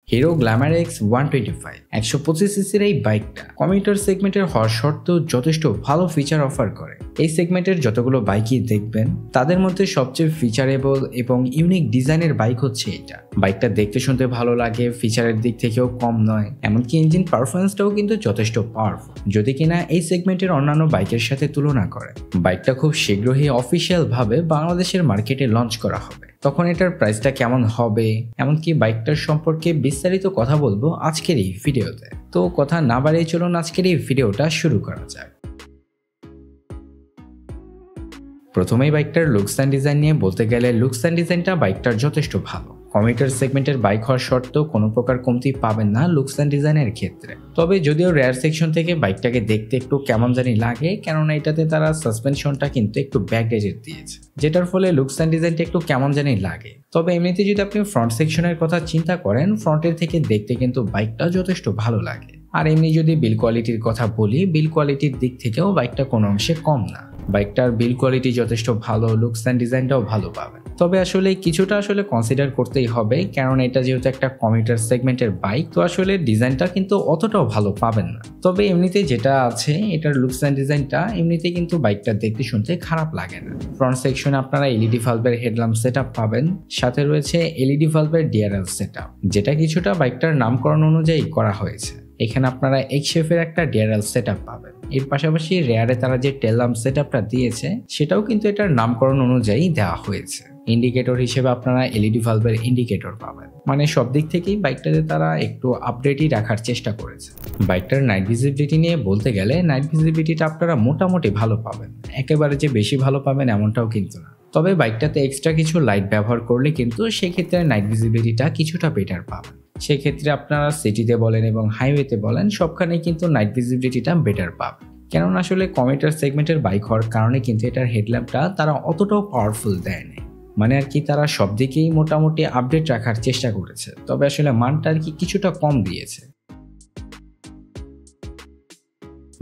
Hero Glamour x 125 125 সিসির এই বাইকটা কমিউটার সেগমেন্টের হওয়ার সত্ত্বেও যথেষ্ট ভালো ফিচার অফার করে। এই সেগমেন্টের যতগুলো বাইকই দেখবেন তাদের মধ্যে সবচেয়ে ফিচারেবল এবং ইউনিক ডিজাইনের বাইক হচ্ছে এটা। বাইকটা দেখতে শুনতে ভালো লাগে, ফিচারের দিক থেকেও কম নয়, এমনকি ইঞ্জিন পারফরমেন্সটাও কিন্তু যথেষ্ট পাওয়ারফুল যদি কিনা এই সেগমেন্টের অন্যান্য বাইকের সাথে তুলনা করে। বাইকটা খুব শীঘ্রই অফিসিয়াল ভাবে বাংলাদেশের মার্কেটে লঞ্চ করা হবে। তখন এটার প্রাইসটা কেমন হবে, এমনকি বাইকটার সম্পর্কে বিস্তারিত কথা বলবো আজকের এই ভিডিওতে। তো কথা না বাড়িয়ে চলুন আজকের এই ভিডিওটা শুরু করা যাক। প্রথমেই বাইকটার লুকস অ্যান্ড ডিজাইন নিয়ে বলতে গেলে লুকস অ্যান্ড ডিজাইনটা বাইকটার যথেষ্ট ভালো। কমিউটার সেগমেন্টের বাইক হওয়ার সত্ত্বেও কোনো প্রকার কমতি পাবেন না লুকস অ্যান্ড ডিজাইনের ক্ষেত্রে। তবে যদিও রেয়ার সেকশন থেকে বাইকটাকে দেখতে একটু কেমন জানি লাগে, কেননা এটাতে তারা সাসপেনশনটা কিন্তু একটু ব্যাকডেটেড দিয়েছে, যেটার ফলে লুকস অ্যান্ড ডিজাইনটা একটু কেমন জানি লাগে। তবে এমনিতে যদি আপনি ফ্রন্ট সেকশনের কথা চিন্তা করেন, ফ্রন্টের থেকে দেখতে কিন্তু বাইকটা যথেষ্ট ভালো লাগে। আর এমনি যদি বিল কোয়ালিটির কথা বলি, বিল কোয়ালিটির দিক থেকেও বাইকটা কোনো অংশে কম না। বাইকটার বিল কোয়ালিটি যথেষ্ট ভালো, লুকস অ্যান্ড ডিজাইনটাও ভালো পাবেন। তবে আসলে কিছুটা কনসিডার করতেই হবে, কারণ এটা যেহেতু একটা কমিউটার সেগমেন্টের বাইক, তো আসলে ডিজাইনটা কিন্তু অতটাও ভালো পাবেন না। তবে এমনিতে যেটা আছে, এটার লুকস অ্যান্ড ডিজাইনটা এমনিতে কিন্তু বাইকটা দেখতে শুনতে খারাপ লাগে না। ফ্রন্ট সেকশনে আপনারা এলইডি ভালভের হেডল্যাম্প সেটআপ পাবেন, সাথে রয়েছে এলইডি ভালভের ডিআরএল সেটআপ, যেটা কিছুটা বাইকটার নামকরণ অনুযায়ী করা হয়েছে। এখানে আপনারা এক্স শেপের একটা ডিআরএল সেটআপ পাবেন। এর পাশাপাশি রেয়ারে তারা যে টেল ল্যাম্প সেটআপটা দিয়েছে, সেটাও কিন্তু এটার নামকরণ অনুযায়ী দেওয়া হয়েছে। ইন্ডিকেটর হিসেবে আপনারা এলইডি ভালভের ইন্ডিকেটর পাবেন। মানে সব দিক থেকেই বাইকটাতে তারা একটু আপডেটই রাখার চেষ্টা করেছে। বাইকটার নাইট ভিজিবিলিটি নিয়ে বলতে গেলে, নাইট ভিজিবিলিটিটা আপনারা মোটামুটি ভালো পাবেন, একেবারে যে বেশি ভালো পাবেন এমনটাও কিন্তু না। তবে বাইকটাতে এক্সট্রা কিছু লাইট ব্যবহার করলে কিন্তু সেক্ষেত্রে নাইট ভিজিবিলিটিটা কিছুটা বেটার পাবেন। সেক্ষেত্রে আপনারা সিটিতে বলেন এবং হাইওয়েতে বলেন, সবখানেই কিন্তু নাইট ভিজিবিলিটিটা বেটার পাবেন। কেননা আসলে কমিউটার সেগমেন্টের বাইক হওয়ার কারণে কিন্তু এটার হেডল্যাম্পটা তারা অতটাও পাওয়ারফুল দেয় না। মানে আর কি তারা সব দিকেই মোটামুটি আপডেট রাখার চেষ্টা করেছে, তবে আসলে মানটা আর কি কিছুটা কম দিয়েছে।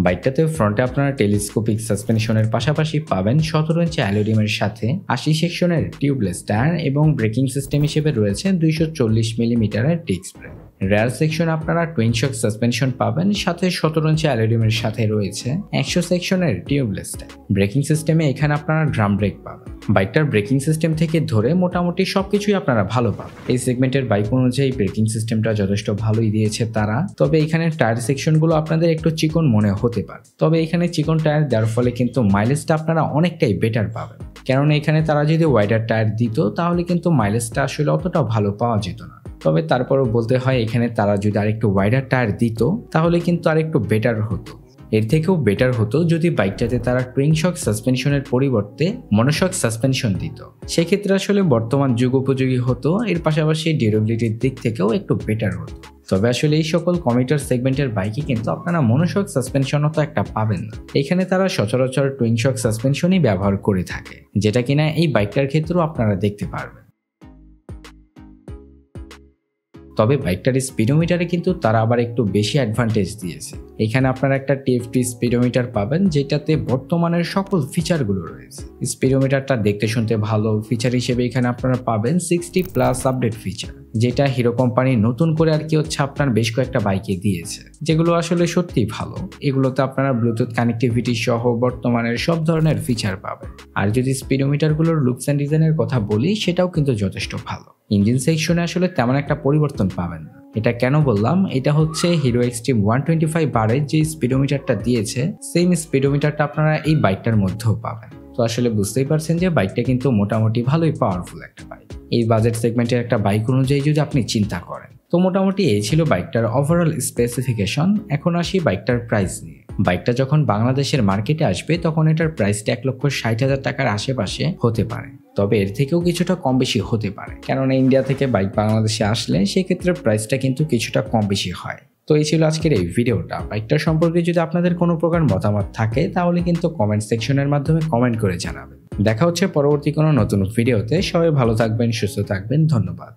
বাইকটাতে ফ্রন্টে আপনারা টেলিস্কোপিক সাসপেনশনের পাশাপাশি পাবেন 17 ইঞ্চি অ্যালুমিনিয়ামের সাথে 80 সেকশনের টিউবলেস টায়ার এবং ব্রেকিং সিস্টেম হিসেবে রয়েছে 240 মিলিমিটারের ডিস্ক ব্রেক। রেয়ার সেকশন আপনারা টুইন শক সাসপেনশন পাবেন, সাথে 17 ইঞ্চি অ্যালুমিনিয়ামের সাথে রয়েছে 100 সেকশনের টিউবলেস টায়ার। ব্রেকিং সিস্টেমে এখানে আপনারা ড্রাম ব্রেক পাবেন। বাইকটার ব্রেকিং সিস্টেম থেকে ধরে মোটামুটি সবকিছুই আপনারা ভালো পাবেন। এই সেগমেন্টের বাইক অনুযায়ী ব্রেকিং সিস্টেমটা যথেষ্ট ভালোই দিয়েছে তারা। তবে এখানে টায়ার সেকশনগুলো আপনাদের একটু চিকন মনে হতে পারে, তবে এখানে চিকন টায়ার দেওয়ার ফলে কিন্তু মাইলেজটা আপনারা অনেকটাই বেটার পাবেন। কারণ এখানে তারা যদি ওয়াইডার টায়ার দিত, তাহলে কিন্তু মাইলেজটা আসলে অতটাও ভালো পাওয়া যেত না। তবে তারপরও বলতে হয়, এখানে তারা যদি আরেকটু ওয়াইডার টায়ার দিত, তাহলে কিন্তু আরেকটু বেটার হতো। এর থেকেও বেটার হতো যদি বাইকটাতে তারা টুইন শক সাসপেনশনের পরিবর্তে মনোশক সাসপেনশন দিত। সেক্ষেত্রে আসলে বর্তমান যুগ উপযোগী হতো, এর পাশাপাশি ডিউরেবিলিটির দিক থেকেও একটু বেটার হতো। তবে আসলে এই সকল কমিউটার সেগমেন্টের বাইকে কিন্তু আপনারা মনোশক সাসপেনশনও তো একটা পাবেন না। এখানে তারা সচরাচর টুইন শক সাসপেনশনই ব্যবহার করে থাকে, যেটা কিনা এই বাইকটার ক্ষেত্রেও আপনারা দেখতে পারবেন। তবে বাইকটার স্পিডোমিটারে কিন্তু তারা আবার একটু বেশি অ্যাডভান্টেজ দিয়েছে। এখানে আপনারা একটা টিএফটি স্পিডোমিটার পাবেন, যেটাতে বর্তমানের সকল ফিচারগুলো রয়েছে। স্পিডোমিটারটা দেখতে শুনতে ভালো, ফিচার হিসেবে এখানে আপনারা পাবেন 60+ আপডেট ফিচার, যেটা হিরো কোম্পানি নতুন করে আর কি আপনার বেশ কয়েকটা বাইকে দিয়েছে, যেগুলো আসলে সত্যিই ভালো। এগুলোতে আপনারা ব্লুটুথ কানেক্টিভিটি সহ বর্তমানের সব ধরনের ফিচার পাবেন। আর যদি স্পিডোমিটারগুলোর লুকস অ্যান্ড ডিজাইনের কথা বলি, সেটাও কিন্তু যথেষ্ট ভালো। ইঞ্জিন সেকশনে আসলে তেমন একটা পরিবর্তন পাবেন না। এটা কেন বললাম, এটা হচ্ছে হিরো এক্সট্রিম 125 বারের যে স্পিডোমিটারটা দিয়েছে, সেম স্পিডোমিটারটা আপনারা এই বাইকটার মধ্যেও পাবেন। তো আসলে বুঝতেই পারছেন যে বাইকটা কিন্তু মোটামুটি ভালোই পাওয়ারফুল একটা বাইক। এই বাজেট সেগমেন্টের একটা বাইক অনুযায়ী যদি আপনি চিন্তা করেন, তো মোটামুটি এই ছিল বাইকটার ওভারঅল স্পেসিফিকেশন। এখন আসি বাইকটার প্রাইস নিয়ে। বাইকটা যখন বাংলাদেশের মার্কেটে আসবে, তখন এটার প্রাইসটা 1,60,000 টাকার আশেপাশে হতে পারে। তবে এর থেকেও কিছুটা কম বেশি হতে পারে, কেননা ইন্ডিয়া থেকে বাইক বাংলাদেশে আসলে সেক্ষেত্রে প্রাইসটা কিন্তু কিছুটা কম বেশি হয়। তো এই ছিল আজকের এই ভিডিওটা। বাইকটার সম্পর্কে যদি আপনাদের কোনো প্রকার মতামত থাকে, তাহলে কিন্তু কমেন্ট সেকশনের মাধ্যমে কমেন্ট করে জানাবেন। দেখা হচ্ছে পরবর্তী কোনো নতুন ভিডিওতে। সবাই ভালো থাকবেন, সুস্থ থাকবেন, ধন্যবাদ।